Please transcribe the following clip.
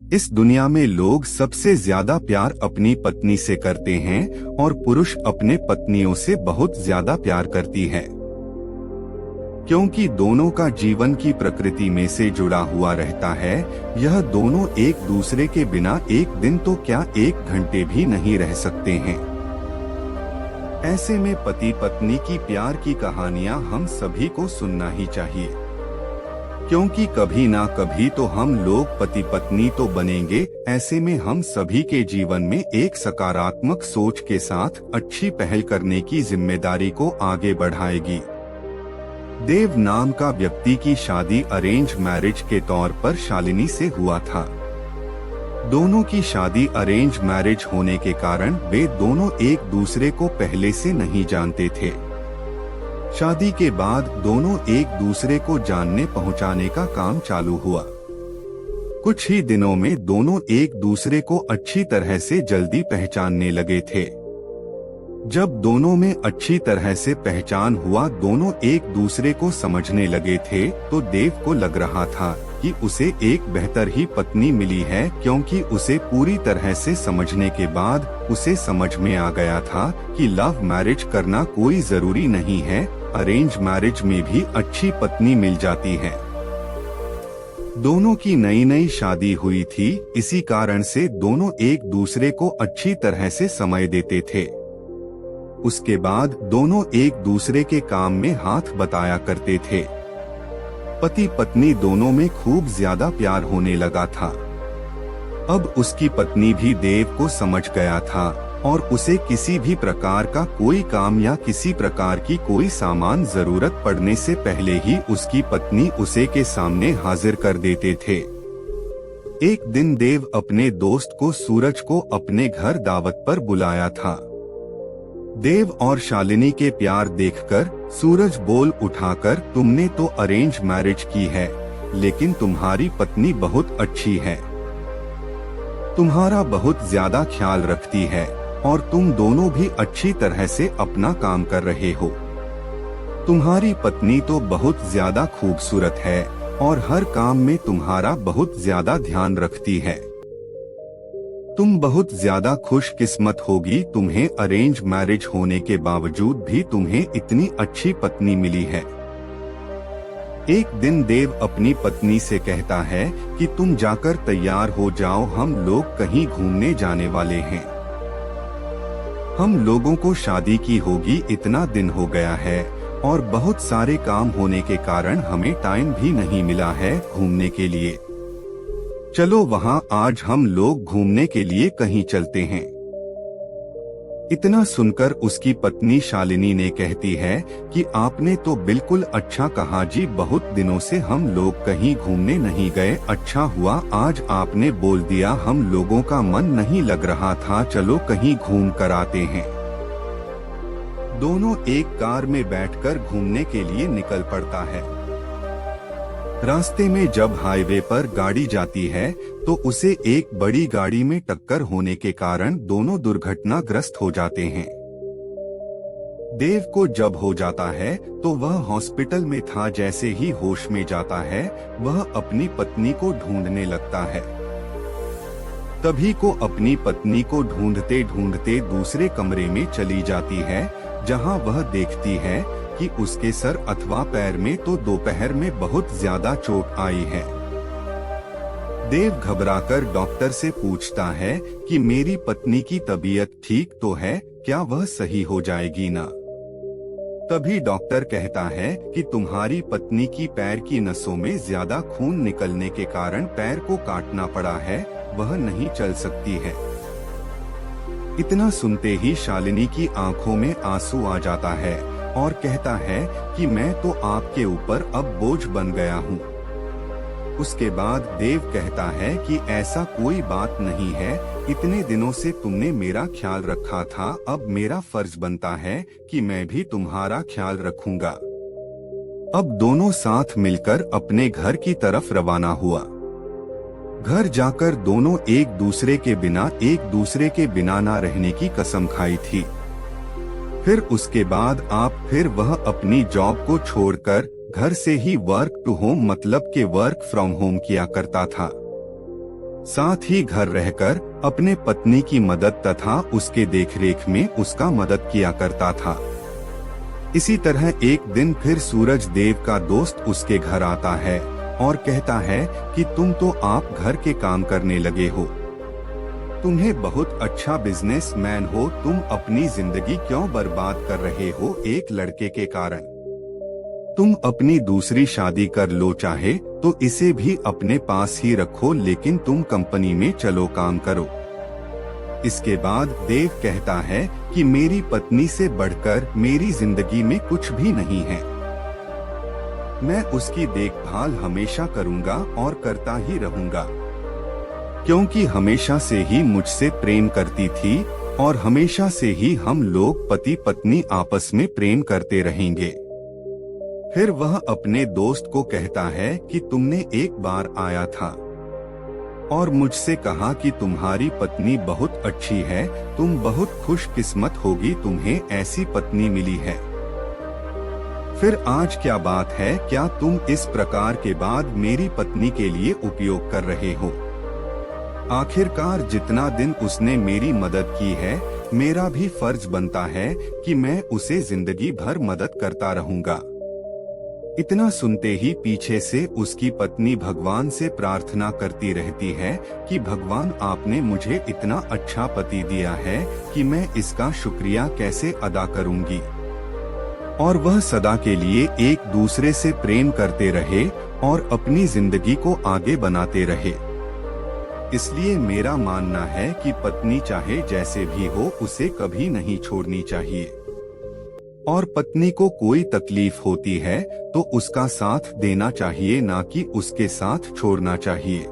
इस दुनिया में लोग सबसे ज्यादा प्यार अपनी पत्नी से करते हैं और पुरुष अपने पत्नियों से बहुत ज्यादा प्यार करती है, क्योंकि दोनों का जीवन की प्रकृति में से जुड़ा हुआ रहता है। यह दोनों एक दूसरे के बिना एक दिन तो क्या 1 घंटे भी नहीं रह सकते हैं। ऐसे में पति पत्नी की प्यार की कहानियां हम सभी को सुनना ही चाहिए, क्योंकि कभी ना कभी तो हम लोग पति पत्नी तो बनेंगे। ऐसे में हम सभी के जीवन में एक सकारात्मक सोच के साथ अच्छी पहल करने की जिम्मेदारी को आगे बढ़ाएगी। देव नाम का व्यक्ति की शादी अरेंज मैरिज के तौर पर शालिनी से हुआ था। दोनों की शादी अरेंज मैरिज होने के कारण वे दोनों एक दूसरे को पहले से नहीं जानते थे। शादी के बाद दोनों एक दूसरे को जानने पहुंचाने का काम चालू हुआ। कुछ ही दिनों में दोनों एक दूसरे को अच्छी तरह से जल्दी पहचानने लगे थे। जब दोनों में अच्छी तरह से पहचान हुआ, दोनों एक दूसरे को समझने लगे थे, तो देव को लग रहा था कि उसे एक बेहतर ही पत्नी मिली है, क्योंकि उसे पूरी तरह से समझने के बाद उसे समझ में आ गया था कि लव मैरिज करना कोई जरूरी नहीं है, अरेंज मैरिज में भी अच्छी पत्नी मिल जाती है। दोनों की नई नई शादी हुई थी, इसी कारण से दोनों एक दूसरे को अच्छी तरह से समय देते थे। उसके बाद दोनों एक दूसरे के काम में हाथ बटाया करते थे। पति पत्नी दोनों में खूब ज्यादा प्यार होने लगा था। अब उसकी पत्नी भी देव को समझ गया था और उसे किसी भी प्रकार का कोई काम या किसी प्रकार की कोई सामान जरूरत पड़ने से पहले ही उसकी पत्नी उसे के सामने हाजिर कर देते थे। एक दिन देव अपने दोस्त को सूरज को अपने घर दावत पर बुलाया था। देव और शालिनी के प्यार देखकर सूरज बोल उठाकर, तुमने तो अरेंज मैरिज की है, लेकिन तुम्हारी पत्नी बहुत अच्छी है, तुम्हारा बहुत ज्यादा ख्याल रखती है और तुम दोनों भी अच्छी तरह से अपना काम कर रहे हो। तुम्हारी पत्नी तो बहुत ज्यादा खूबसूरत है और हर काम में तुम्हारा बहुत ज्यादा ध्यान रखती है। तुम बहुत ज्यादा खुशकिस्मत होगी, तुम्हें अरेंज मैरिज होने के बावजूद भी तुम्हें इतनी अच्छी पत्नी मिली है। एक दिन देव अपनी पत्नी से कहता है कि तुम जाकर तैयार हो जाओ, हम लोग कहीं घूमने जाने वाले हैं। हम लोगों को शादी की होगी इतना दिन हो गया है और बहुत सारे काम होने के कारण हमें टाइम भी नहीं मिला है घूमने के लिए। चलो वहाँ आज हम लोग घूमने के लिए कहीं चलते हैं। इतना सुनकर उसकी पत्नी शालिनी ने कहती है कि आपने तो बिल्कुल अच्छा कहा जी, बहुत दिनों से हम लोग कहीं घूमने नहीं गए, अच्छा हुआ आज आपने बोल दिया, हम लोगों का मन नहीं लग रहा था, चलो कहीं घूम कर आते हैं। दोनों एक कार में बैठकर घूमने के लिए निकल पड़ता है। रास्ते में जब हाईवे पर गाड़ी जाती है तो उसे एक बड़ी गाड़ी में टक्कर होने के कारण दोनों दुर्घटनाग्रस्त हो जाते हैं। देव को जब हो जाता है तो वह हॉस्पिटल में था। जैसे ही होश में जाता है वह अपनी पत्नी को ढूंढने लगता है। तभी को अपनी पत्नी को ढूंढते ढूंढते दूसरे कमरे में चली जाती है, जहां वह देखती है कि उसके सर अथवा पैर में तो दोपहर में बहुत ज्यादा चोट आई है। देव घबराकर डॉक्टर से पूछता है कि मेरी पत्नी की तबीयत ठीक तो है, क्या वह सही हो जाएगी ना? तभी डॉक्टर कहता है कि तुम्हारी पत्नी की पैर की नसों में ज्यादा खून निकलने के कारण पैर को काटना पड़ा है, वह नहीं चल सकती है। इतना सुनते ही शालिनी की आंखों में आंसू आ जाता है और कहता है कि मैं तो आपके ऊपर अब बोझ बन गया हूँ। उसके बाद देव कहता है कि ऐसा कोई बात नहीं है, इतने दिनों से तुमने मेरा ख्याल रखा था, अब मेरा फर्ज बनता है कि मैं भी तुम्हारा ख्याल रखूंगा। अब दोनों साथ मिलकर अपने घर की तरफ रवाना हुआ। घर जाकर दोनों एक दूसरे के बिना ना रहने की कसम खाई थी। फिर उसके बाद फिर वह अपनी जॉब को छोड़कर घर से ही वर्क टू होम मतलब के वर्क फ्रॉम होम किया करता था। साथ ही घर रहकर अपने पत्नी की मदद तथा उसके देखरेख में उसका मदद किया करता था। इसी तरह एक दिन फिर सूरज देव का दोस्त उसके घर आता है और कहता है कि तुम तो आप घर के काम करने लगे हो, तुम्हें बहुत अच्छा बिजनेसमैन हो, तुम अपनी जिंदगी क्यों बर्बाद कर रहे हो एक लड़के के कारण? तुम अपनी दूसरी शादी कर लो, चाहे तो इसे भी अपने पास ही रखो, लेकिन तुम कंपनी में चलो काम करो। इसके बाद देव कहता है कि मेरी पत्नी से बढ़कर मेरी जिंदगी में कुछ भी नहीं है, मैं उसकी देखभाल हमेशा करूंगा और करता ही रहूंगा, क्योंकि हमेशा से ही मुझसे प्रेम करती थी और हमेशा से ही हम लोग पति पत्नी आपस में प्रेम करते रहेंगे। फिर वह अपने दोस्त को कहता है कि तुमने एक बार आया था और मुझसे कहा कि तुम्हारी पत्नी बहुत अच्छी है, तुम बहुत खुशकिस्मत होगी, तुम्हें ऐसी पत्नी मिली है। फिर आज क्या बात है, क्या तुम इस प्रकार के बाद मेरी पत्नी के लिए उपयोग कर रहे हो? आखिरकार जितना दिन उसने मेरी मदद की है, मेरा भी फर्ज बनता है कि मैं उसे जिंदगी भर मदद करता रहूंगा। इतना सुनते ही पीछे से उसकी पत्नी भगवान से प्रार्थना करती रहती है कि भगवान आपने मुझे इतना अच्छा पति दिया है कि मैं इसका शुक्रिया कैसे अदा करूंगी। और वह सदा के लिए एक दूसरे से प्रेम करते रहे और अपनी जिंदगी को आगे बनाते रहे। इसलिए मेरा मानना है कि पत्नी चाहे जैसे भी हो, उसे कभी नहीं छोड़नी चाहिए। और पत्नी को कोई तकलीफ होती है तो उसका साथ देना चाहिए, ना कि उसके साथ छोड़ना चाहिए।